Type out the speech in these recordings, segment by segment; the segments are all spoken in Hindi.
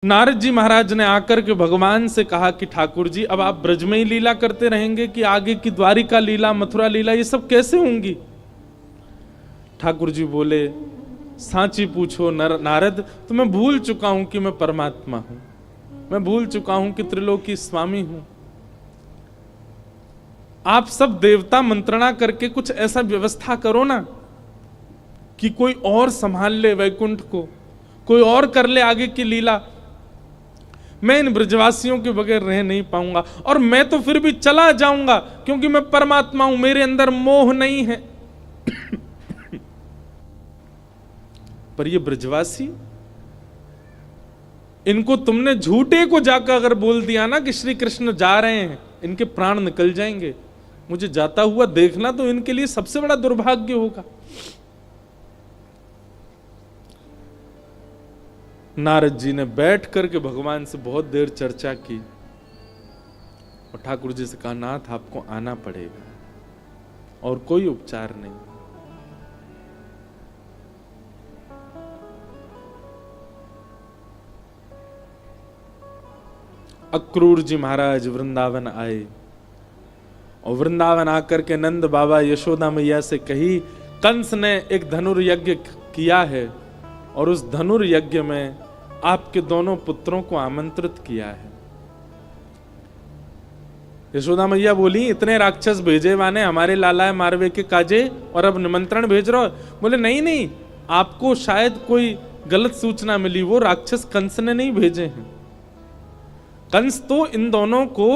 नारद जी महाराज ने आकर के भगवान से कहा कि ठाकुर जी अब आप ब्रज में ही लीला करते रहेंगे कि आगे की द्वारिका लीला, मथुरा लीला ये सब कैसे होंगी? ठाकुर जी बोले, सांची पूछो नारद, तो मैं भूल चुका हूं कि मैं परमात्मा हूं, मैं भूल चुका हूं कि त्रिलोकी स्वामी हूं। आप सब देवता मंत्रणा करके कुछ ऐसा व्यवस्था करो ना कि कोई और संभाल ले वैकुंठ को, कोई और कर ले आगे की लीला। मैं इन ब्रजवासियों के बगैर रह नहीं पाऊंगा, और मैं तो फिर भी चला जाऊंगा क्योंकि मैं परमात्मा हूं, मेरे अंदर मोह नहीं है। पर ये ब्रजवासी, इनको तुमने झूठे को जाकर अगर बोल दिया ना कि श्री कृष्ण जा रहे हैं, इनके प्राण निकल जाएंगे। मुझे जाता हुआ देखना तो इनके लिए सबसे बड़ा दुर्भाग्य होगा। नारद जी ने बैठ करके भगवान से बहुत देर चर्चा की और ठाकुर जी से कहा, नाथ आपको आना पड़ेगा और कोई उपचार नहीं। अक्रूर जी महाराज वृंदावन आए और वृंदावन आकर के नंद बाबा यशोदा मैया से कही, कंस ने एक धनुर्यज्ञ किया है और उस धनुर्यज्ञ में आपके दोनों पुत्रों को आमंत्रित किया है। यशोदा मैया बोली, इतने राक्षस भेजे वाने हमारे लाला मारवे के काजे और अब निमंत्रण भेज रहे हो? बोले नहीं नहीं, आपको शायद कोई गलत सूचना मिली, वो राक्षस कंस ने नहीं भेजे हैं। कंस तो इन दोनों को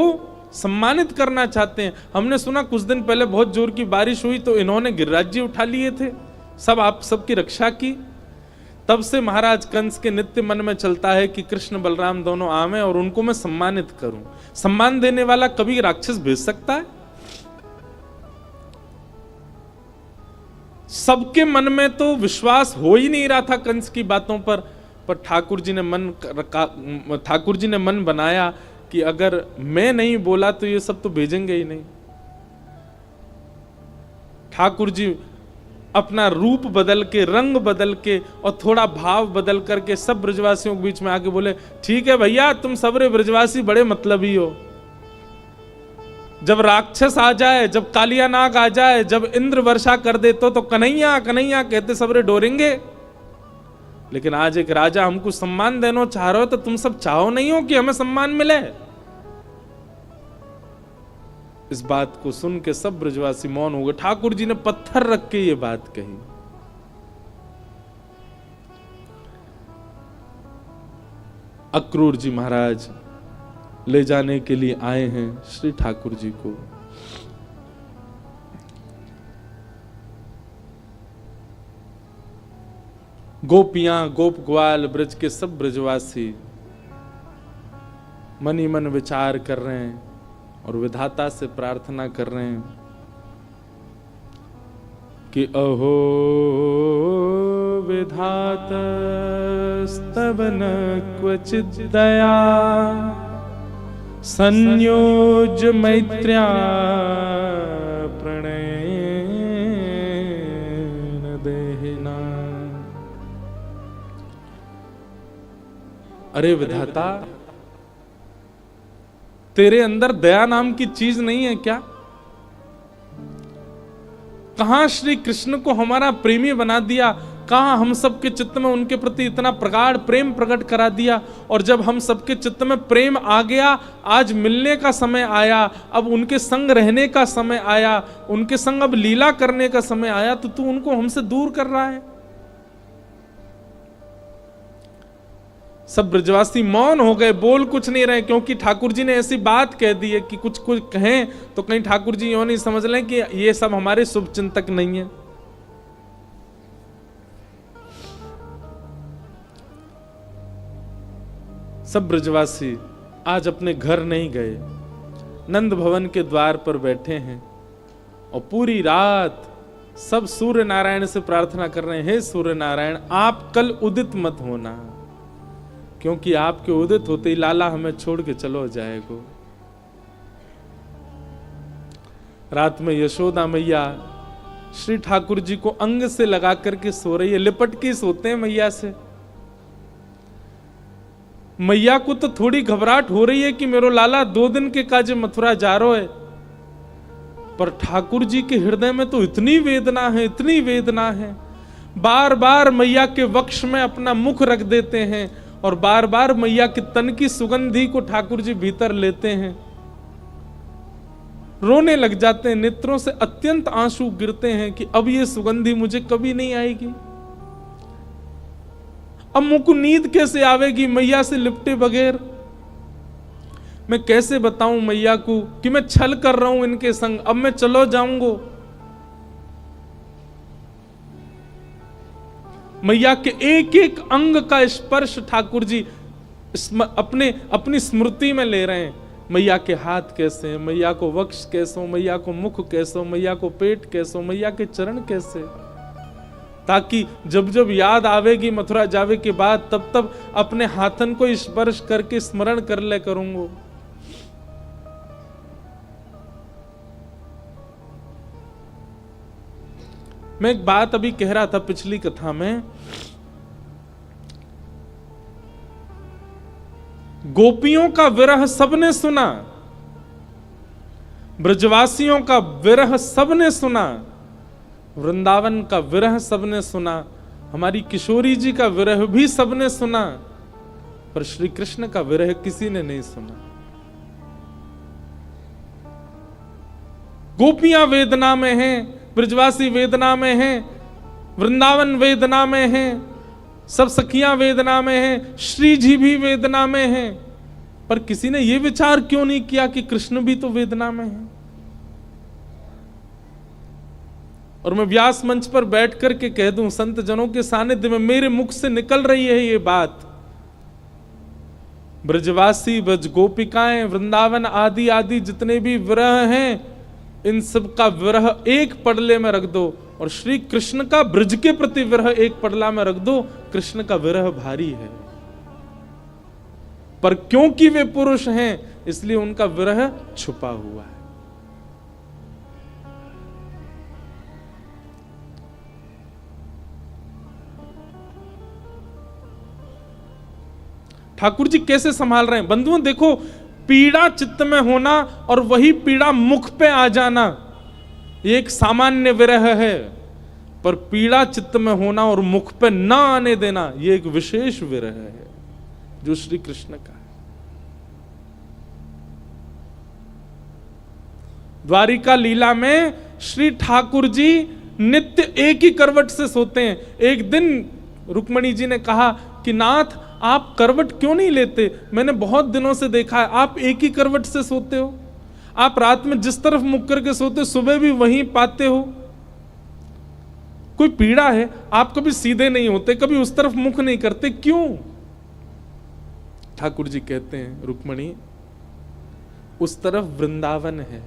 सम्मानित करना चाहते हैं। हमने सुना कुछ दिन पहले बहुत जोर की बारिश हुई तो इन्होंने गिरिराज्य उठा लिए थे, सब आप सबकी रक्षा की। तब से महाराज कंस के नित्य मन में चलता है कि कृष्ण बलराम दोनों आवे और उनको मैं सम्मानित करूं। सम्मान देने वाला कभी राक्षस भेज सकता है? सबके मन में तो विश्वास हो ही नहीं रहा था कंस की बातों पर ठाकुर जी ने मन बनाया कि अगर मैं नहीं बोला तो ये सब तो भेजेंगे ही नहीं। ठाकुर जी अपना रूप बदल के, रंग बदल के और थोड़ा भाव बदल करके सब ब्रजवासियों के बीच में आके बोले, ठीक है भैया, तुम सबरे ब्रजवासी बड़े मतलबी हो। जब राक्षस आ जाए, जब कालिया नाग आ जाए, जब इंद्र वर्षा कर दे तो कन्हैया कन्हैया कहते सबरे डोरेंगे। लेकिन आज एक राजा हमको सम्मान देना चाह रहे हो तो तुम सब चाहो नहीं हो कि हमें सम्मान मिले? इस बात को सुन के सब ब्रजवासी मौन हो गए। ठाकुर जी ने पत्थर रख के ये बात कही। अक्रूर जी महाराज ले जाने के लिए आए हैं श्री ठाकुर जी को। गोपियां, गोप ग्वाल, ब्रज के सब ब्रजवासी मन ही मन विचार कर रहे हैं और विधाता से प्रार्थना कर रहे हैं कि अहो विधातस्तवन क्वचित् दया संयोज मैत्र्या प्रणयेन देहिना। अरे विधाता, तेरे अंदर दया नाम की चीज नहीं है क्या? कहां श्री कृष्ण को हमारा प्रेमी बना दिया, कहां हम सबके चित्त में उनके प्रति इतना प्रगाढ़ प्रेम प्रकट करा दिया। और जब हम सबके चित्त में प्रेम आ गया, आज मिलने का समय आया, अब उनके संग रहने का समय आया, उनके संग अब लीला करने का समय आया, तो तू उनको हमसे दूर कर रहा है। सब ब्रजवासी मौन हो गए, बोल कुछ नहीं रहे, क्योंकि ठाकुर जी ने ऐसी बात कह दी है कि कुछ कहें तो कहीं ठाकुर जी यूं नहीं समझ लें कि ये सब हमारे शुभ चिंतक नहीं है। सब ब्रजवासी आज अपने घर नहीं गए, नंद भवन के द्वार पर बैठे हैं और पूरी रात सब सूर्य नारायण से प्रार्थना कर रहे हैं, हे सूर्य नारायण, आप कल उदित मत होना, क्योंकि आपके उदित होते ही लाला हमें छोड़ के चलो जाएगो। रात में यशोदा मैया श्री ठाकुर जी को अंग से लगा करके सो रही है, लिपट के सोते हैं मैया से। मैया को तो थोड़ी घबराहट हो रही है कि मेरो लाला 2 दिन के काजे मथुरा जा रहा है, पर ठाकुर जी के हृदय में तो इतनी वेदना है, इतनी वेदना है। बार बार मैया के वक्ष में अपना मुख रख देते हैं और बार बार मैया के तन की सुगंधी को ठाकुर जी भीतर लेते हैं, रोने लग जाते हैं, नेत्रों से अत्यंत आंसू गिरते हैं कि अब ये सुगंधी मुझे कभी नहीं आएगी। अब मुझको नींद कैसे आवेगी मैया से लिपटे बगैर? मैं कैसे बताऊं मैया को कि मैं छल कर रहा हूं इनके संग, अब मैं चलो जाऊंगा। मैया के एक एक अंग का स्पर्श ठाकुर जी अपनी स्मृति में ले रहे हैं। मैया के हाथ कैसे हैं, मैया को वक्ष कैसो, मैया को मुख कैसो, मैया को पेट कैसो, मैया के चरण कैसे, ताकि जब जब याद आवेगी मथुरा जावे के बाद तब तब अपने हाथन को स्पर्श करके स्मरण कर ले करूंगा। मैं एक बात अभी कह रहा था पिछली कथा में, गोपियों का विरह सबने सुना, ब्रजवासियों का विरह सबने सुना, वृंदावन का विरह सबने सुना, हमारी किशोरी जी का विरह भी सबने सुना, पर श्री कृष्ण का विरह किसी ने नहीं सुना। गोपियां वेदना में हैं, ब्रजवासी वेदना में हैं, वृंदावन वेदना में हैं, सब सखियां वेदना में हैं, श्री जी भी वेदना में हैं, पर किसी ने यह विचार क्यों नहीं किया कि कृष्ण भी तो वेदना में है? और मैं व्यास मंच पर बैठ करके कह दूं, संत जनों के सानिध्य में मेरे मुख से निकल रही है ये बात, ब्रजवासी, ब्रज गोपिकाएं, वृंदावन आदि आदि जितने भी विरह हैं, इन सब का विरह एक पडले में रख दो और श्री कृष्ण का ब्रज के प्रति विरह एक पडला में रख दो। कृष्ण का विरह भारी है, पर क्योंकि वे पुरुष हैं इसलिए उनका विरह छुपा हुआ है। ठाकुर जी कैसे संभाल रहे हैं बंधुओं, देखो, पीड़ा चित्त में होना और वही पीड़ा मुख पे आ जाना ये एक सामान्य विरह है, पर पीड़ा चित्त में होना और मुख पे ना आने देना ये एक विशेष विरह है जो श्री कृष्ण का है। द्वारिका लीला में श्री ठाकुर जी नित्य एक ही करवट से सोते हैं। एक दिन रुक्मणी जी ने कहा कि नाथ आप करवट क्यों नहीं लेते, मैंने बहुत दिनों से देखा है आप एक ही करवट से सोते हो, आप रात में जिस तरफ मुख करके सोते सुबह भी वहीं पाते हो, कोई पीड़ा है? आप कभी सीधे नहीं होते, कभी उस तरफ मुख नहीं करते, क्यों? ठाकुर जी कहते हैं, रुक्मणी उस तरफ वृंदावन है,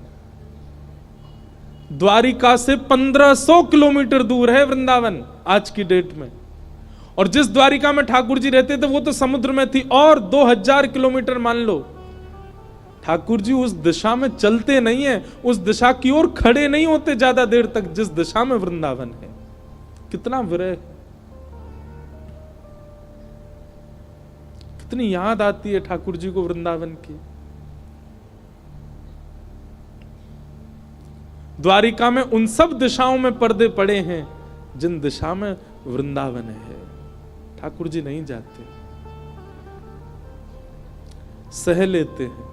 द्वारिका से 1500 किलोमीटर दूर है वृंदावन आज की डेट में, और जिस द्वारिका में ठाकुर जी रहते थे वो तो समुद्र में थी, और 2000 किलोमीटर मान लो। ठाकुर जी उस दिशा में चलते नहीं है, उस दिशा की ओर खड़े नहीं होते ज्यादा देर तक जिस दिशा में वृंदावन है। कितना विरह, कितनी याद आती है ठाकुर जी को वृंदावन की। द्वारिका में उन सब दिशाओं में पर्दे पड़े हैं जिन दिशा में वृंदावन है। ठाकुर जी नहीं जाते, सह लेते हैं।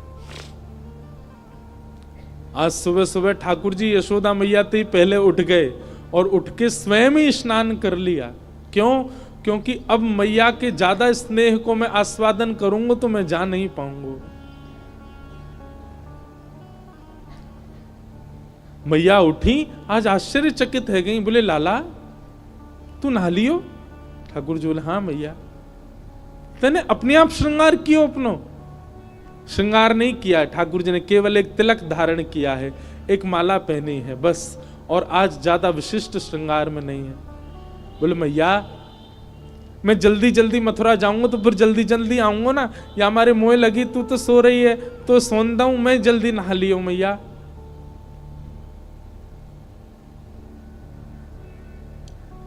आज सुबह सुबह ठाकुर जी यशोदा मैया ते ही पहले उठ गए और उठ के स्वयं ही स्नान कर लिया। क्यों? क्योंकि अब मैया के ज्यादा स्नेह को मैं आस्वादन करूंगा तो मैं जा नहीं पाऊंगा। मैया उठी, आज आश्चर्यचकित है गई, बोले लाला तू नहा लियो? ठाकुर जी बोले हाँ मैया। तेने अपने आप श्रृंगार कियो? अपनो श्रृंगार नहीं किया ठाकुर जी ने, केवल एक तिलक धारण किया है, एक माला पहनी है बस, और आज ज्यादा विशिष्ट श्रृंगार में नहीं है। बोले मैया मैं जल्दी जल्दी मथुरा जाऊंगा तो फिर जल्दी जल्दी आऊंगा ना, या हमारे मोह लगी, तू तो सो रही है तो सोंदा हूं, मैं जल्दी नहा लियो मैया।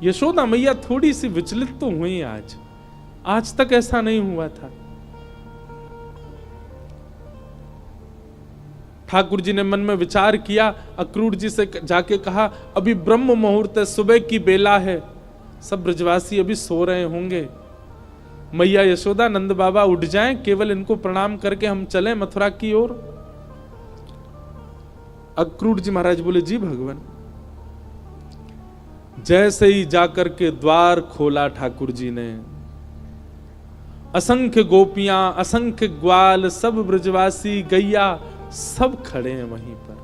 यशोदा मैया थोड़ी सी विचलित तो हुई आज तक ऐसा नहीं हुआ था। ठाकुर जी ने मन में विचार किया, अक्रूर जी से जाके कहा, अभी ब्रह्म मुहूर्त है, सुबह की बेला है, सब ब्रजवासी अभी सो रहे होंगे, मैया यशोदा नंद बाबा उठ जाएं, केवल इनको प्रणाम करके हम चलें मथुरा की ओर। अक्रूर जी महाराज बोले, जी भगवान। जैसे ही जाकर के द्वार खोला ठाकुर जी ने, असंख्य गोपियां, असंख्य ग्वाल, सब ब्रजवासी, गैया, सब खड़े हैं वहीं पर।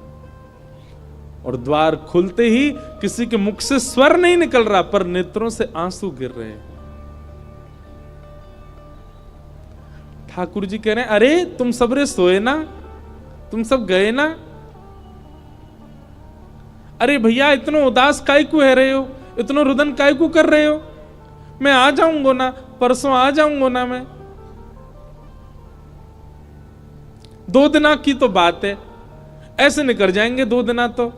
और द्वार खुलते ही किसी के मुख से स्वर नहीं निकल रहा, पर नेत्रों से आंसू गिर रहे हैं। ठाकुर जी कह रहे हैं, अरे तुम सबरे सोए ना, तुम सब गए ना? अरे भैया इतना उदास काय को है रहे हो, इतना रुदन काय को कर रहे हो? मैं आ जाऊंगा ना, परसों आ जाऊंगा ना मैं। 2 दिना की तो बात है, ऐसे निकल जाएंगे 2 दिना तो।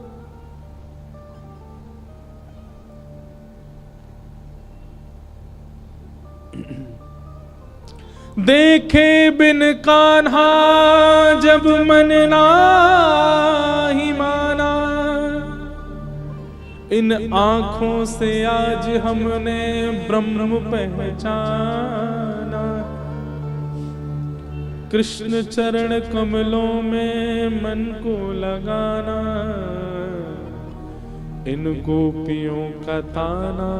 देखे बिन कान्हा जब मन नाही माना, इन आंखों से आज हमने ब्रह्म पहचाना। कृष्ण चरण कमलों में मन को लगाना, इन गोपियों का ताना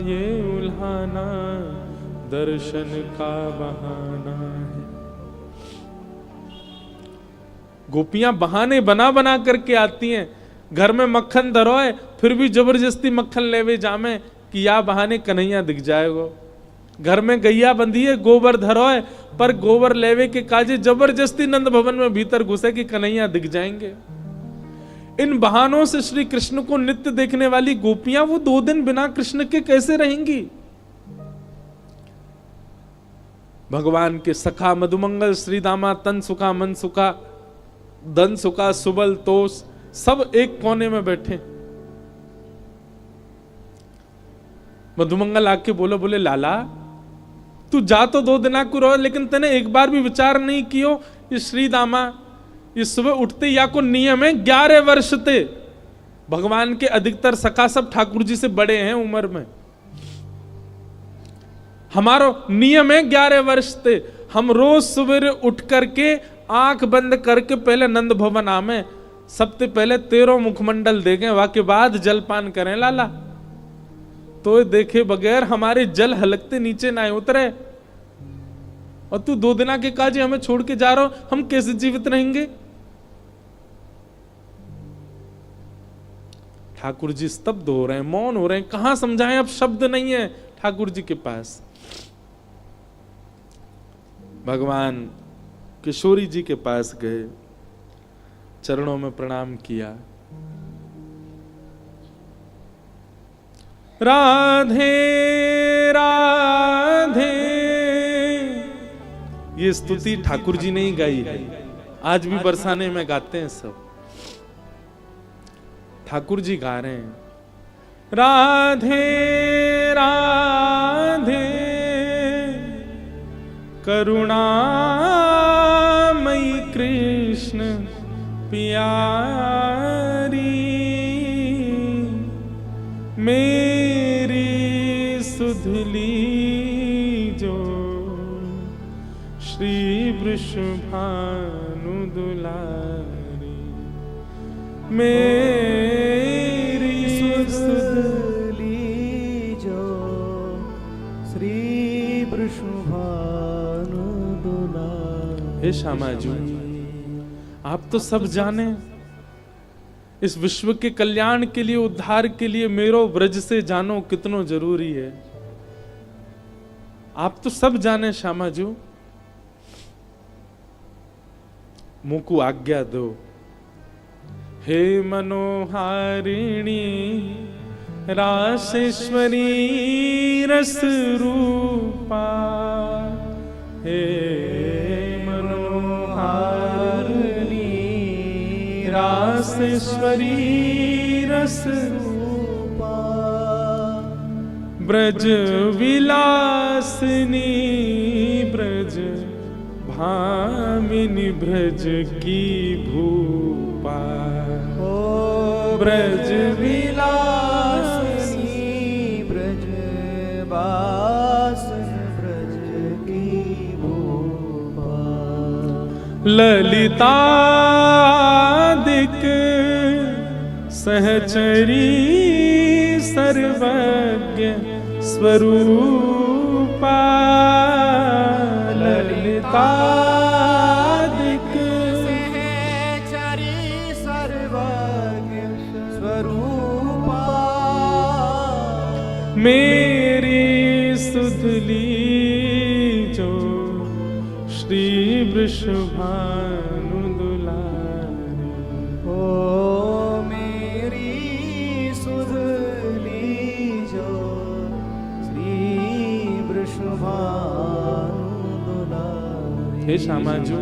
ये उल्हाना, दर्शन का बहाना है। गोपियां बहाने बना बना करके आती हैं। घर में मक्खन धरोए फिर भी जबरदस्ती मक्खन लेवे जामे कि या बहाने कन्हैया दिख जाएगो। घर में गैया बंधी है, गोबर धरोए, पर गोबर लेवे के काजे जबरदस्ती नंद भवन में भीतर घुसे कि कन्हैया दिख जाएंगे। इन बहानों से श्री कृष्ण को नित्य देखने वाली गोपियां वो 2 दिन बिना कृष्ण के कैसे रहेंगी? भगवान के सखा मधुमंगल श्री दामा, तन सुखा मन सुखा धन सुखा सुबल तोष, सब एक कोने में बैठे। मधुमंगल आके बोले लाला तू जा तो 2 दिना को रहो, लेकिन तने एक बार भी विचार नहीं कियो ये श्री दामा ये सुबह उठते या को नियम है 11 वर्ष थे। भगवान के अधिकतर सखा सब ठाकुर जी से बड़े हैं उम्र में। हमारो नियम है 11 वर्ष थे। हम रोज सवेरे उठ करके आंख बंद करके पहले नंद भवन आमे, सबसे पहले 13 मुखमंडल देखें, वाके बाद जलपान करें लाला। तो देखे बगैर हमारे जल हलकते नीचे ना उतरे। और तू 2 दिना के काजे हमें छोड़ के जा रहा हो, हम कैसे जीवित रहेंगे? ठाकुर जी स्तब्ध हो रहे हैं, मौन हो रहे हैं, कहां समझाएं, अब शब्द नहीं है ठाकुर जी के पास। भगवान किशोरी जी के पास गए, चरणों में प्रणाम किया। राधे राधे, ये स्तुति ठाकुर जी ने ही गाई है, आज भी बरसाने में गाते हैं सब। ठाकुर जी गा रहे हैं राधे राधे करुणामयी कृष्ण प्यारी, मेरी सुधली जो श्री वृषभानु दुलारी, मेरी सुधली जो श्री वृषभानु दुलारी। हे श्यामा जी, आप तो सब जाने, इस विश्व के कल्याण के लिए, उद्धार के लिए मेरो ब्रज से जानो कितनो जरूरी है। आप तो सब जाने श्यामा जी, मुझको आज्ञा दो। हे मनोहारिणी रासेश्वरी रस रूपा, हे रासेश्वरी रस रूपा, ब्रज विलासिनी ब्रज भामिनी ब्रज की भूपा, ब्रज विलासिनी ब्रज बासन ब्रज की भूपा। ललितादिक सहचरी सर्वज्ञ स्वरूपा, ललितादिक सहचरी सर्वज्ञ स्वरूपा। मेरी सुधली जो श्री वृषभानु दुलारी, ओ मेरी सुधली जो श्री वृषभानु दुलारी। हे श्यामाजू,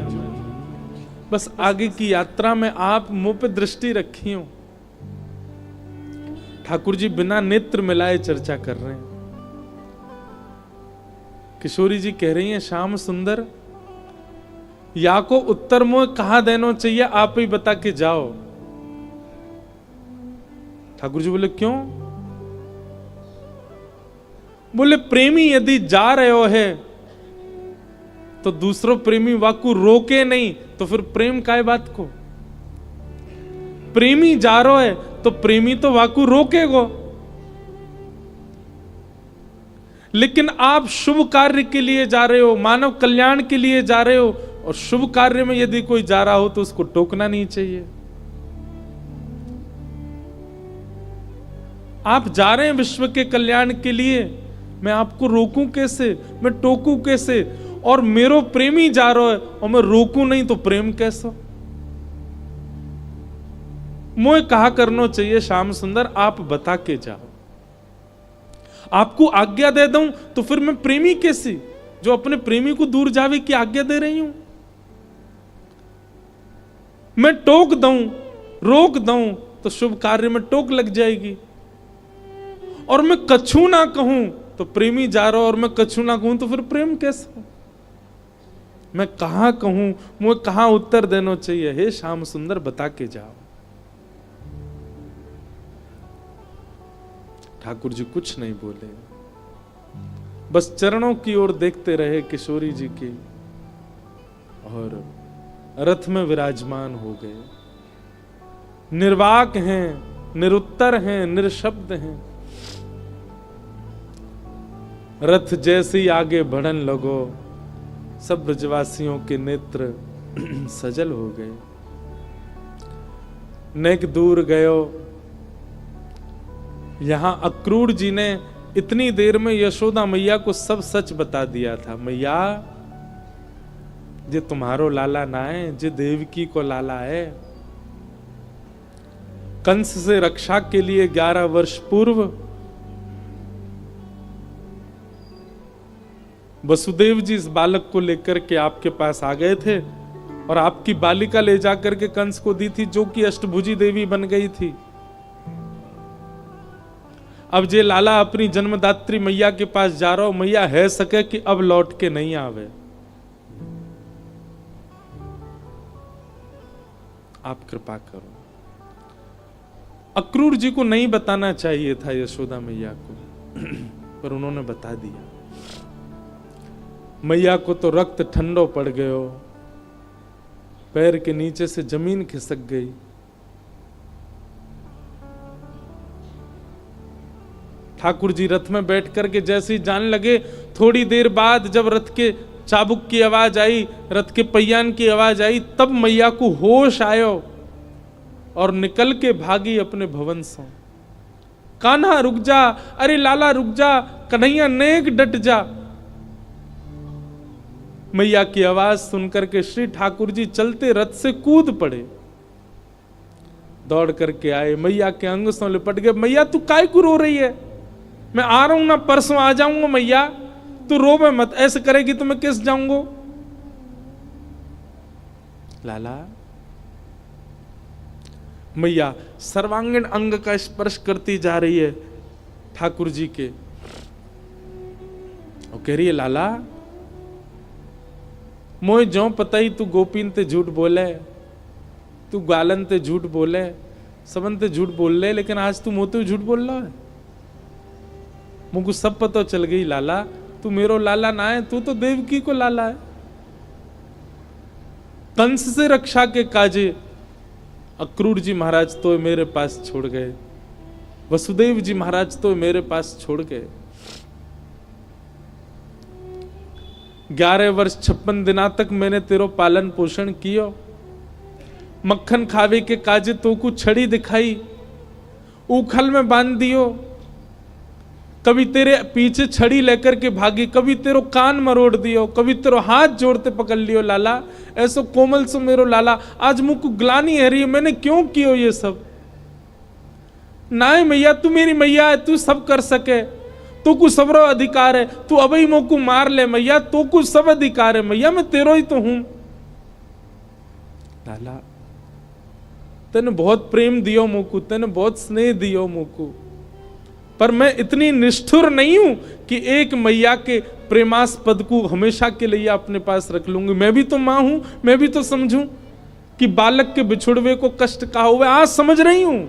बस आगे की यात्रा में आप मुंह पे दृष्टि रखी हो। ठाकुर जी बिना नेत्र मिलाए चर्चा कर रहे हैं। किशोरी जी कह रही हैं, श्याम सुंदर या को उत्तर मुंह कहां देना चाहिए, आप ही बता के जाओ। ठाकुर जी बोले क्यों? बोले प्रेमी यदि जा रहे हो है तो दूसरों प्रेमी वाकु रोके नहीं, तो फिर प्रेम काय बात को? प्रेमी जा रहा है तो प्रेमी तो वाकु रोकेगो। लेकिन आप शुभ कार्य के लिए जा रहे हो, मानव कल्याण के लिए जा रहे हो, और शुभ कार्य में यदि कोई जा रहा हो तो उसको टोकना नहीं चाहिए। आप जा रहे हैं विश्व के कल्याण के लिए, मैं आपको रोकूं कैसे, मैं टोकूं कैसे? और मेरो प्रेमी जा रहा है और मैं रोकूं नहीं तो प्रेम कैसा? मुझे कहा करना चाहिए श्याम सुंदर, आप बता के जाओ। आपको आज्ञा दे दूं तो फिर मैं प्रेमी कैसी, जो अपने प्रेमी को दूर जावे की आज्ञा दे रही हूं? मैं टोक दूं, रोक दूं तो शुभ कार्य में टोक लग जाएगी। और मैं कछु ना कहूं तो प्रेमी जा रहा और मैं कछु ना कहूं तो फिर प्रेम कैसा? मैं कहां कहूं, मुझे कहां उत्तर देना चाहिए? हे श्याम सुंदर बता के जाओ। ठाकुर जी कुछ नहीं बोले, बस चरणों की ओर देखते रहे किशोरी जी की, और रथ में विराजमान हो गए। निर्वाक हैं, निरुत्तर हैं, निरशब्द हैं। रथ जैसे ही आगे बढ़न लगो, सब ब्रजवासियों के नेत्र सजल हो गए। नेक दूर गयो। यहां अक्रूर जी ने इतनी देर में यशोदा मैया को सब सच बता दिया था। मैया, जे तुम्हारो लाला ना है, जे देवकी को लाला है। कंस से रक्षा के लिए 11 वर्ष पूर्व वसुदेव जी इस बालक को लेकर के आपके पास आ गए थे, और आपकी बालिका ले जाकर के कंस को दी थी, जो कि अष्टभुजी देवी बन गई थी। अब जे लाला अपनी जन्मदात्री मैया के पास जा रहा हो, मैया है सके कि अब लौट के नहीं आवे। आप कृपा करो। अक्रूर जी को नहीं बताना चाहिए था यशोदा मैया को, पर उन्होंने बता दिया। मैया को तो रक्त ठंडो पड़ गयो, पैर के नीचे से जमीन खिसक गई। ठाकुर जी रथ में बैठ करके जैसे ही जाने लगे, थोड़ी देर बाद जब रथ के चाबुक की आवाज आई, रथ के पहियान की आवाज आई, तब मैया को होश आयो और निकल के भागी अपने भवन से। कान्हा रुक जा, अरे लाला रुक जा, कन्हैया नेक डट जा। मैया की आवाज सुनकर के श्री ठाकुर जी चलते रथ से कूद पड़े, दौड़ करके आए, मैया के अंग से लिपट गए। मैया तू काय को रो रही है? मैं आ रहा हूं ना, परसों आ जाऊंगा। मैया तू रोवे मत, ऐसे करेगी तो मैं किस जाऊंगा? लाला, मैया सर्वांगीण अंग का स्पर्श करती जा रही है ठाकुर जी के, और कह रही है लाला मोए ज्यों पता ही तू गोपीन ते झूठ बोले, तू गालन ते झूठ बोले, सबन ते झूठ बोल ले, लेकिन आज तू मोते झूठ बोल रहा है। मुझको सब पता चल गई लाला, तू मेरो लाला ना है, तू तो देवकी को लाला है। कंस से रक्षा के काजे अक्रूर जी महाराज तो मेरे पास छोड़ गए, वसुदेव जी महाराज तो मेरे पास छोड़ गए। 11 वर्ष 56 दिना तक मैंने तेरो पालन पोषण कियो, मक्खन खावे के काजे तो को छड़ी दिखाई, उखल में बांध दियो, कभी तेरे पीछे छड़ी लेकर के भागी, कभी तेरो कान मरोड़ दियो, कभी तेरो हाथ जोड़ते पकड़ लियो लाला, ऐसो कोमल सो मेरो लाला। आज मुझको ग्लानी है रही, मैंने क्यों कियो ये सब? नाय मैया, तू मेरी मैया है, तू सब कर सके, तू को सबरो अधिकार है, तू अबई मोको मार ले मैया, तू को सब अधिकार है मैया, मैं तेरो ही तो हूं। लाला तेने बहुत प्रेम दियो मोको, तेने बहुत स्नेह दियो मोको, पर मैं इतनी निष्ठुर नहीं हूं कि एक मैया के प्रेमास्पद को हमेशा के लिए अपने पास रख लूंगी। मैं भी तो मां हूं, मैं भी तो समझूं कि बालक के बिछुड़वे को कष्ट कहा हुआ, आज समझ रही हूं।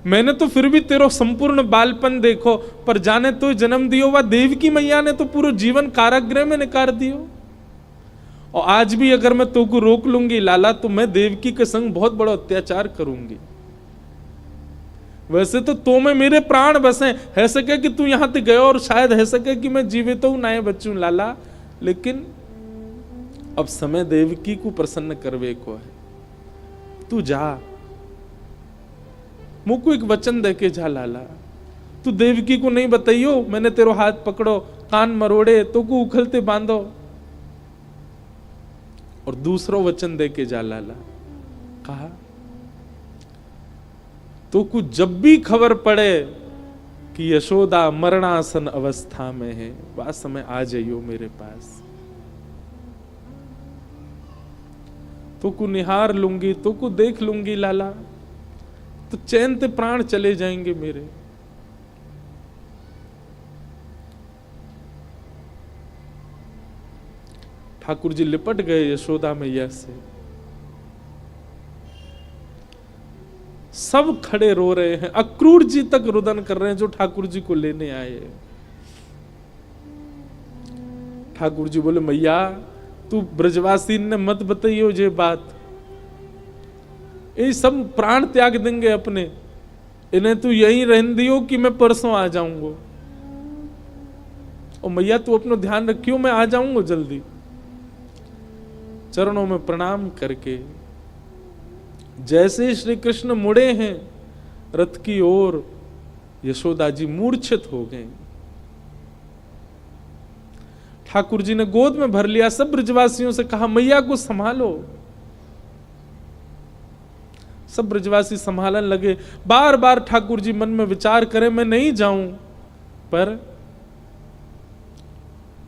मैंने तो फिर भी तेरो संपूर्ण बालपन देखो, पर जाने तो जन्म दियो वा देवकी मैया ने तो पूरा जीवन कारागृह में निकाल दियो। और आज भी अगर मैं तो को रोक लूंगी लाला, तो मैं देवकी के संग बहुत बड़ा अत्याचार करूंगी। वैसे तो में मेरे प्राण बसे, है सके कि तू यहां तक गयो और शायद है सके कि मैं जीवित हूं ना बचूं लाला, लेकिन अब समय देवकी को प्रसन्न करवे को है। तू जा, मुझको एक वचन देके जा लाला, तू देवकी को नहीं बताइयो मैंने तेरो हाथ पकड़ो, कान मरोड़े, तो को उखलते बांधो, और दूसरो वचन देके जा लाला। कहा तो कुछ जब भी खबर पड़े कि यशोदा मरणासन अवस्था में है, वह समय आ जाइयो मेरे पास, तो को निहार लूंगी, तो को देख लूंगी लाला, तो चैन ते प्राण चले जाएंगे मेरे। ठाकुर जी लिपट गए यशोदा मैया से, सब खड़े रो रहे हैं, अक्रूर जी तक रुदन कर रहे हैं जो ठाकुर जी को लेने आए। ठाकुर जी बोले मैया तू ब्रजवासी ने मत बताइयो ये बात, ये सब प्राण त्याग देंगे अपने, इन्हें तू यहीं रहने दियो कि मैं परसों आ जाऊंगा। और मैया तू अपना ध्यान रखियो, मैं आ जाऊंगा जल्दी। चरणों में प्रणाम करके जैसे श्री कृष्ण मुड़े हैं रथ की ओर, यशोदा जी मूर्छित हो गए। ठाकुर जी ने गोद में भर लिया, सब ब्रजवासियों से कहा मैया को संभालो। सब ब्रजवासी संभालने लगे। बार बार ठाकुर जी मन में विचार करें मैं नहीं जाऊं, पर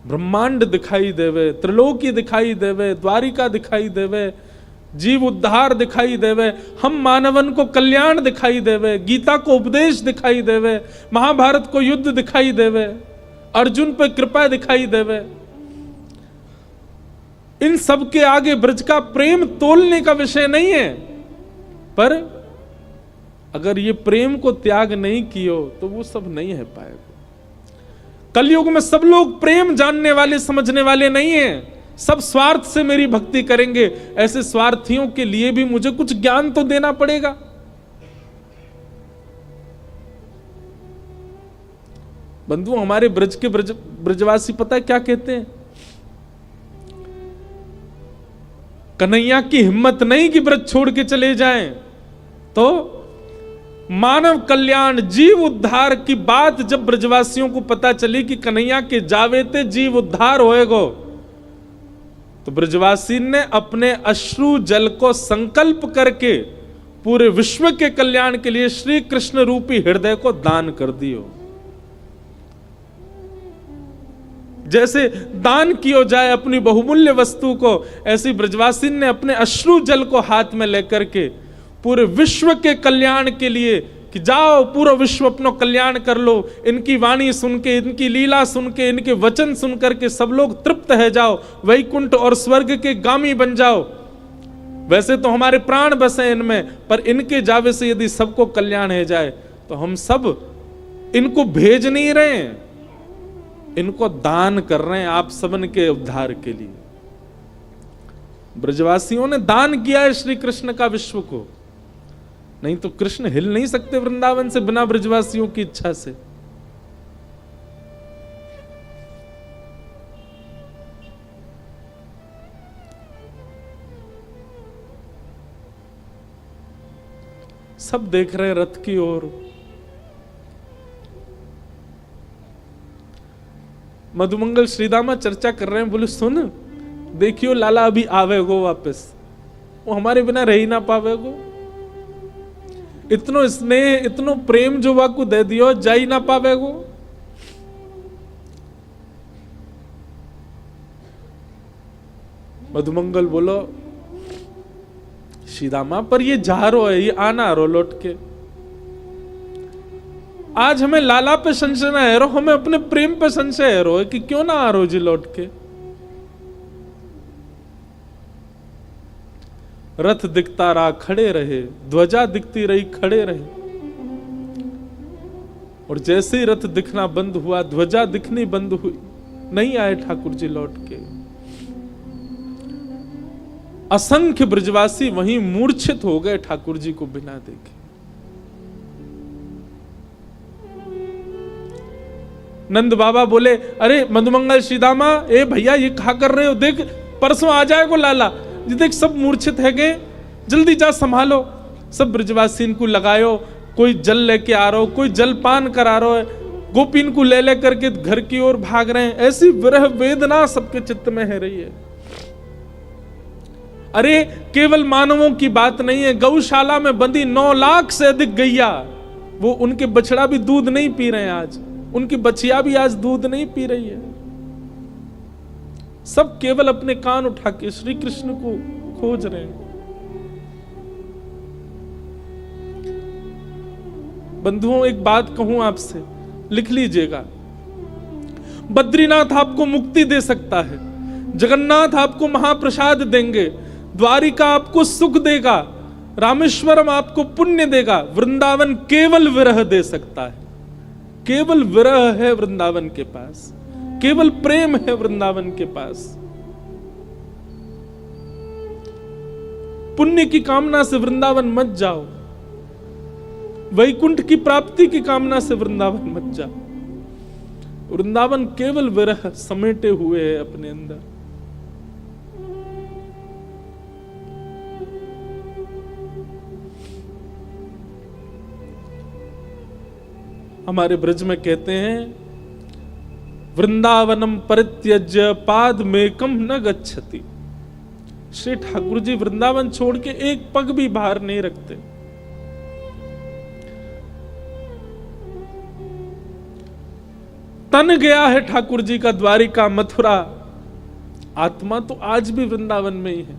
ब्रह्मांड दिखाई देवे, त्रिलोकी दिखाई देवे, द्वारिका दिखाई देवे, जीव उद्धार दिखाई देवे, हम मानवन को कल्याण दिखाई देवे, गीता को उपदेश दिखाई देवे, महाभारत को युद्ध दिखाई देवे, अर्जुन पे कृपा दिखाई देवे। इन सब के आगे ब्रज का प्रेम तोलने का विषय नहीं है, पर अगर ये प्रेम को त्याग नहीं कियो तो वो सब नहीं है पाएगा। कलयुग में सब लोग प्रेम जानने वाले समझने वाले नहीं हैं, सब स्वार्थ से मेरी भक्ति करेंगे। ऐसे स्वार्थियों के लिए भी मुझे कुछ ज्ञान तो देना पड़ेगा। बंधु हमारे ब्रज के ब्रजवासी पता है क्या कहते हैं? कन्हैया की हिम्मत नहीं कि ब्रज छोड़ के चले जाएं, तो मानव कल्याण जीव उद्धार की बात जब ब्रजवासियों को पता चली कि कन्हैया के जावेते जीव उद्धार होएगो, तो ब्रजवासी ने अपने अश्रु जल को संकल्प करके पूरे विश्व के कल्याण के लिए श्री कृष्ण रूपी हृदय को दान कर दियो। जैसे दान किया जाए अपनी बहुमूल्य वस्तु को, ऐसी ब्रजवासी ने अपने अश्रु जल को हाथ में लेकर के पूरे विश्व के कल्याण के लिए कि जाओ पूरा विश्व अपना कल्याण कर लो, इनकी वाणी सुन के, इनकी लीला सुन के, इनके वचन सुन करके सब लोग तृप्त है जाओ, वैकुंठ और स्वर्ग के गामी बन जाओ। वैसे तो हमारे प्राण बसे इनमें, पर इनके जावे से यदि सबको कल्याण है जाए तो हम सब इनको भेज नहीं रहे हैं, इनको दान कर रहे हैं आप सबन के उद्धार के लिए। ब्रजवासियों ने दान किया है श्री कृष्ण का विश्व को, नहीं तो कृष्ण हिल नहीं सकते वृंदावन से बिना ब्रजवासियों की इच्छा से। सब देख रहे हैं रथ की ओर। मधुमंगल श्रीदामा चर्चा कर रहे हैं, बोले सुन देखियो लाला अभी आवेगो वापस, वो हमारे बिना रह ही ना पावेगो। इतनो स्नेह इतनो प्रेम जो वाकू दे दियो, जा ही ना पावेगो। मधुमंगल बोलो श्रीदामा पर ये जा रो है, ये आना रो लौट के। आज हमें लाला पे संशय ना है रो, हमें अपने प्रेम पे संशय है रो कि क्यों ना आ रो जी लौट के। रथ दिखता रहा खड़े रहे, ध्वजा दिखती रही खड़े रहे, और जैसे ही रथ दिखना बंद हुआ, ध्वजा दिखनी बंद हुई, नहीं आए ठाकुर जी लौट के। असंख्य ब्रजवासी वहीं मूर्छित हो गए ठाकुर जी को बिना देखे। नंद बाबा बोले अरे मधुमंगल श्रीदामा, ए भैया ये कहा कर रहे हो, देख परसों आ जाएगा लाला, ये देख सब मूर्छित है गए, जल्दी जा संभालो। सब ब्रजवासी इनको लगायो, कोई जल लेके आ रहा हो, कोई जल पान करा रहा है, गोपी इनको ले ले करके घर की ओर भाग रहे हैं। ऐसी विरह वेदना सबके चित्त में है रही है। अरे केवल मानवों की बात नहीं है, गौशाला में बंदी 9 लाख से अधिक गैया, वो उनके बछड़ा भी दूध नहीं पी रहे हैं आज, उनकी बछिया भी आज दूध नहीं पी रही है। सब केवल अपने कान उठा के श्री कृष्ण को खोज रहे हैं। बंधुओं एक बात कहूं आपसे, लिख लीजिएगा, बद्रीनाथ आपको मुक्ति दे सकता है, जगन्नाथ आपको महाप्रसाद देंगे, द्वारिका आपको सुख देगा, रामेश्वरम आपको पुण्य देगा, वृंदावन केवल विरह दे सकता है। केवल विरह है वृंदावन के पास, केवल प्रेम है वृंदावन के पास। पुण्य की कामना से वृंदावन मत जाओ, वैकुंठ की प्राप्ति की कामना से वृंदावन मत जाओ। वृंदावन केवल विरह समेटे हुए है अपने अंदर। हमारे ब्रज में कहते हैं, वृंदावनम परित्यज्य पाद मेकम न गच्छति। श्री ठाकुर जी वृंदावन छोड़ के एक पग भी बाहर नहीं रखते। तन गया है ठाकुर जी का द्वारिका मथुरा, आत्मा तो आज भी वृंदावन में ही है,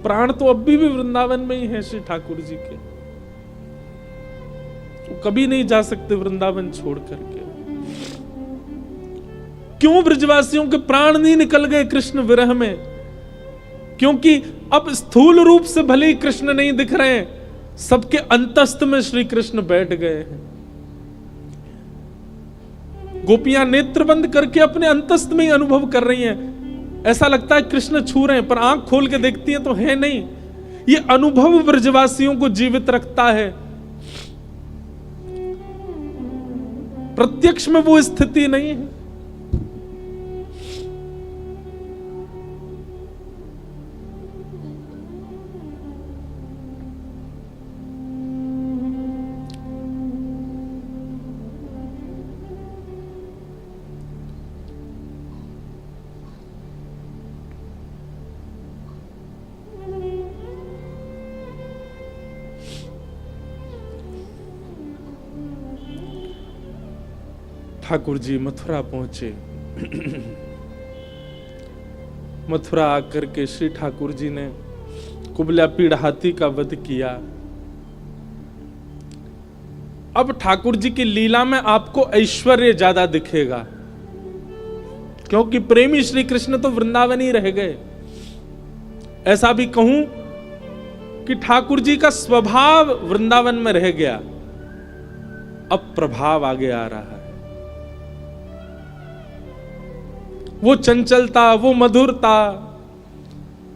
प्राण तो अब भी वृंदावन में ही है श्री ठाकुर जी के। वो कभी नहीं जा सकते वृंदावन छोड़ करके। क्यों ब्रजवासियों के प्राण नहीं निकल गए कृष्ण विरह में? क्योंकि अब स्थूल रूप से भले ही कृष्ण नहीं दिख रहे हैं, सबके अंतस्थ में श्री कृष्ण बैठ गए हैं। गोपियां नेत्र बंद करके अपने अंतस्थ में ही अनुभव कर रही हैं। ऐसा लगता है कृष्ण छू रहे हैं, पर आंख खोल के देखती हैं तो है नहीं। ये अनुभव ब्रजवासियों को जीवित रखता है। प्रत्यक्ष में वो स्थिति नहीं है। ठाकुर जी मथुरा पहुंचे। मथुरा आकर के श्री ठाकुर जी ने कुबला पीड़ हाथी का वध किया। अब ठाकुर जी की लीला में आपको ऐश्वर्य ज्यादा दिखेगा, क्योंकि प्रेमी श्री कृष्ण तो वृंदावन ही रह गए। ऐसा भी कहूं कि ठाकुर जी का स्वभाव वृंदावन में रह गया, अब प्रभाव आगे आ रहा है। वो चंचलता, वो मधुरता,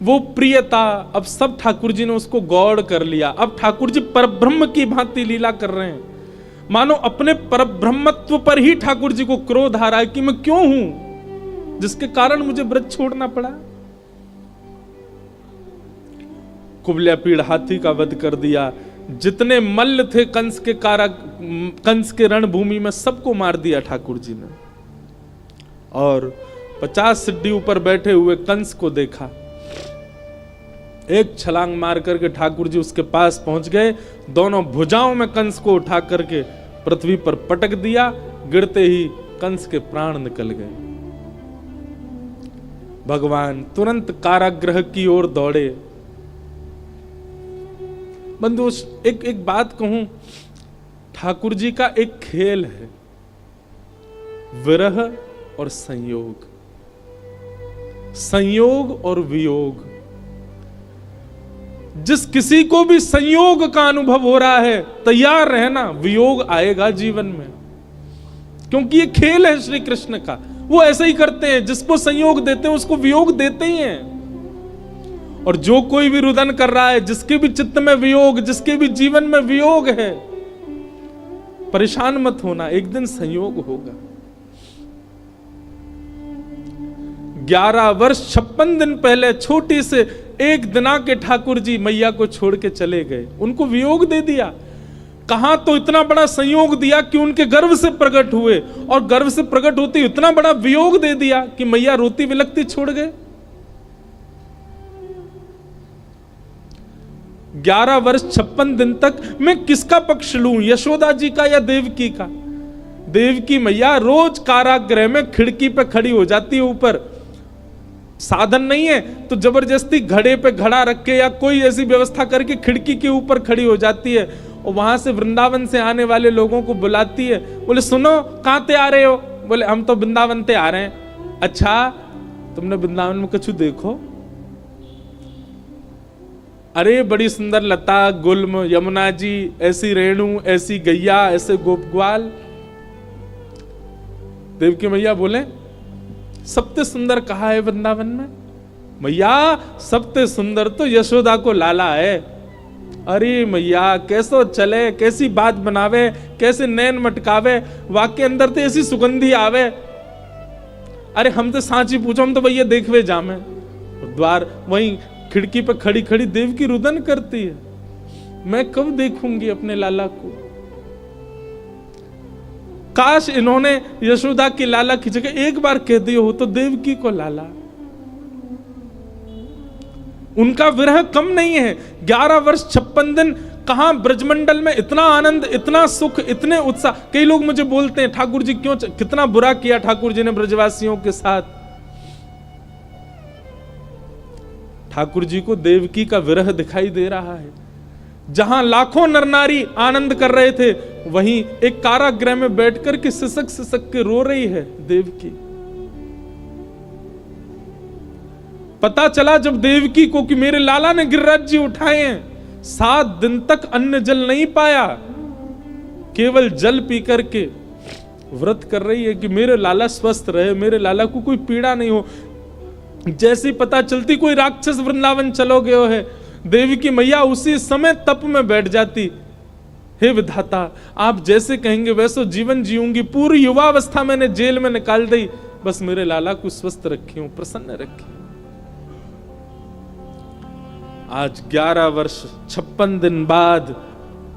वो प्रियता, अब सब ठाकुर जी ने उसको गौड़ कर लिया। अब ठाकुर जी परब्रह्म की भांति लीला कर रहे हैं, मानो अपने परब्रह्मत्व पर ही ठाकुर जी को क्रोध आ रहा है कि मैं क्यों हूं जिसके कारण मुझे ब्रज छोड़ना पड़ा। कुबल्या पीड़ हाथी का वध कर दिया, जितने मल्ल थे कंस के रणभूमि में सबको मार दिया ठाकुर जी ने। और 50 सिड्डी ऊपर बैठे हुए कंस को देखा, एक छलांग मार करके ठाकुर जी उसके पास पहुंच गए, दोनों भुजाओं में कंस को उठा करके पृथ्वी पर पटक दिया, गिरते ही कंस के प्राण निकल गए। भगवान तुरंत कारागृह की ओर दौड़े। बंधु एक बात कहूं, ठाकुर जी का एक खेल है, विरह और संयोग, संयोग और वियोग। जिस किसी को भी संयोग का अनुभव हो रहा है, तैयार रहना, वियोग आएगा जीवन में, क्योंकि ये खेल है श्री कृष्ण का। वो ऐसे ही करते हैं, जिसको संयोग देते हैं उसको वियोग देते ही हैं। और जो कोई भी रुदन कर रहा है, जिसके भी चित्त में वियोग, जिसके भी जीवन में वियोग है, परेशान मत होना, एक दिन संयोग होगा। 11 वर्ष 56 दिन पहले छोटी से एक दिना के ठाकुर जी मैया को छोड़ के चले गए, उनको वियोग दे दिया। कहां तो इतना बड़ा संयोग दिया कि उनके गर्भ से प्रकट हुए, और गर्भ से प्रकट होते इतना बड़ा वियोग दे दिया कि मैया रोती विलखती छोड़ गए। 11 वर्ष 56 दिन तक मैं किसका पक्ष लूं, यशोदा जी का या देवकी का? देवकी मैया रोज कारागृह में खिड़की पे खड़ी हो जाती है, ऊपर साधन नहीं है तो जबरदस्ती घड़े पे घड़ा रख के या कोई ऐसी व्यवस्था करके खिड़की के ऊपर खड़ी हो जाती है, और वहां से वृंदावन से आने वाले लोगों को बुलाती है। बोले सुनो, कहां ते आ रहे हो? बोले हम तो वृंदावन ते आ रहे हैं। अच्छा, तुमने वृंदावन में कुछ देखो? अरे बड़ी सुंदर लता गुल्म, यमुना जी, ऐसी रेणु, ऐसी गैया, ऐसे गोप ग्वाल। देवकी मैया बोले सबसे सुंदर कहा है वृंदावन में? मैया सबसे सुंदर तो यशोदा को लाला है। अरे मैया कैसो चले, कैसी बात बनावे, कैसे नैन मटकावे, वाक्य अंदर तो ऐसी सुगंधी आवे। अरे हम तो सांची पूछो, हम तो भैया देखवे जामे। द्वार वहीं खिड़की पे खड़ी खड़ी देवकी रुदन करती है, मैं कब देखूंगी अपने लाला को? काश इन्होंने यशोदा की लाला की जगह एक बार कह दिया हो तो देवकी को लाला। उनका विरह कम नहीं है। 11 वर्ष 56 दिन कहां ब्रजमंडल में इतना आनंद, इतना सुख, इतने उत्साह। कई लोग मुझे बोलते हैं ठाकुर जी क्यों, कितना बुरा किया ठाकुर जी ने ब्रजवासियों के साथ। ठाकुर जी को देवकी का विरह दिखाई दे रहा है। जहां लाखों नर नारी आनंद कर रहे थे, वहीं एक कारागृह में बैठकर के सिसक सिसक के रो रही है देवकी। पता चला जब देवकी को कि मेरे लाला ने गिरिराज जी उठाए हैं, 7 दिन तक अन्न जल नहीं पाया, केवल जल पी करके व्रत कर रही है कि मेरे लाला स्वस्थ रहे, मेरे लाला को कोई पीड़ा नहीं हो। जैसी पता चलती कोई राक्षस वृंदावन चलो गयो है, देवी की मैया उसी समय तप में बैठ जाती। हे विधाता, आप जैसे कहेंगे वैसो जीवन जीऊंगी, पूरी युवावस्था मैंने जेल में निकाल दी, बस मेरे लाला को स्वस्थ रखी हूं, प्रसन्न रखी। आज 11 वर्ष 56 दिन बाद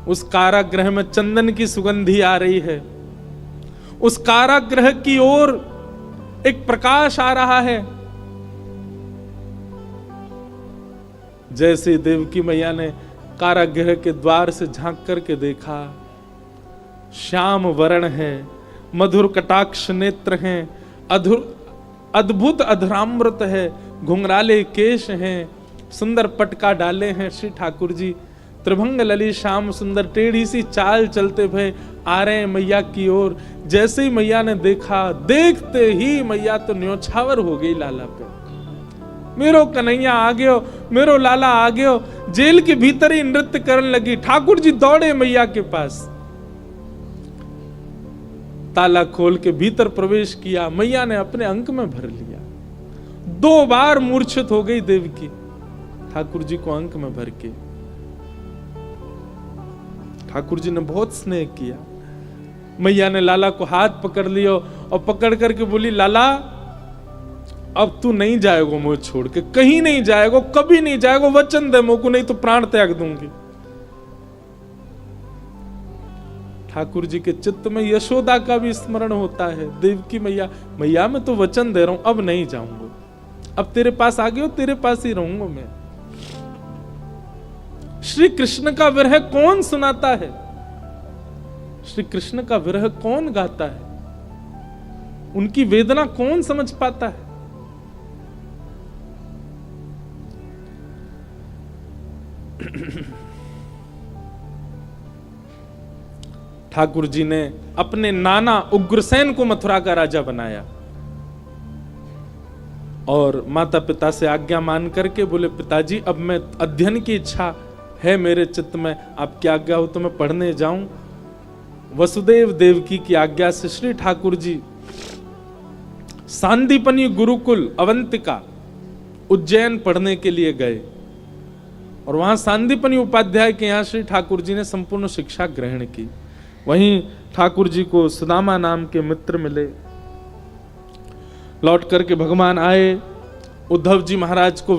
उस कारागृह में चंदन की सुगंधी आ रही है। उस कारागृह की ओर एक प्रकाश आ रहा है। जैसे देवकी मैया ने कारागृह के द्वार से झांक करके देखा, श्याम वर्ण है, मधुर कटाक्ष नेत्र हैं, अद्भुत अधरामृत है, घुंघराले केश हैं, सुंदर पटका डाले हैं श्री ठाकुर जी, त्रिभंग लली श्याम सुंदर टेढ़ी सी चाल चलते भय आ रहे हैं मैया की ओर। जैसे ही मैया ने देखा, देखते ही मैया तो न्योछावर हो गई लाला पे। मेरो कन्हैया आ गयो, मेरो लाला आ गयो। जेल के भीतर ही नृत्य करने लगी। ठाकुर जी दौड़े मैया के पास, ताला खोल के भीतर प्रवेश किया। मैया ने अपने अंक में भर लिया। 2 बार मूर्छित हो गई देवकी, ठाकुर जी को अंक में भर के। ठाकुर जी ने बहुत स्नेह किया। मैया ने लाला को हाथ पकड़ लिया और पकड़ करके बोली, लाला अब तू नहीं जाएगो मुझे छोड़ के, कहीं नहीं जाएगो, कभी नहीं जाएगो, वचन दे मुझको, नहीं तो प्राण त्याग दूंगी। ठाकुर जी के चित्त में यशोदा का भी स्मरण होता है। देवकी मैया, मैया मैं तो वचन दे रहा हूं, अब नहीं जाऊंगा, अब तेरे पास आ गया, तेरे पास ही रहूंगा मैं। श्री कृष्ण का विरह कौन सुनाता है? श्री कृष्ण का विरह कौन गाता है? उनकी वेदना कौन समझ पाता है? ठाकुर जी ने अपने नाना उग्रसेन को मथुरा का राजा बनाया और माता पिता से आज्ञा मान करके बोले, पिताजी अब मैं अध्ययन की इच्छा है मेरे चित्त में, आपकी आज्ञा हो तो मैं पढ़ने जाऊं। वसुदेव देवकी की आज्ञा से श्री ठाकुर जी सांदीपनी गुरुकुल अवंतिका उज्जैन पढ़ने के लिए गए और वहां सांदीपनी उपाध्याय के यहां श्री ठाकुर जी ने संपूर्ण शिक्षा ग्रहण की। वहीं ठाकुर जी को सुदामा नाम के मित्र मिले। लौट करके भगवान आए, उद्धव जी महाराज को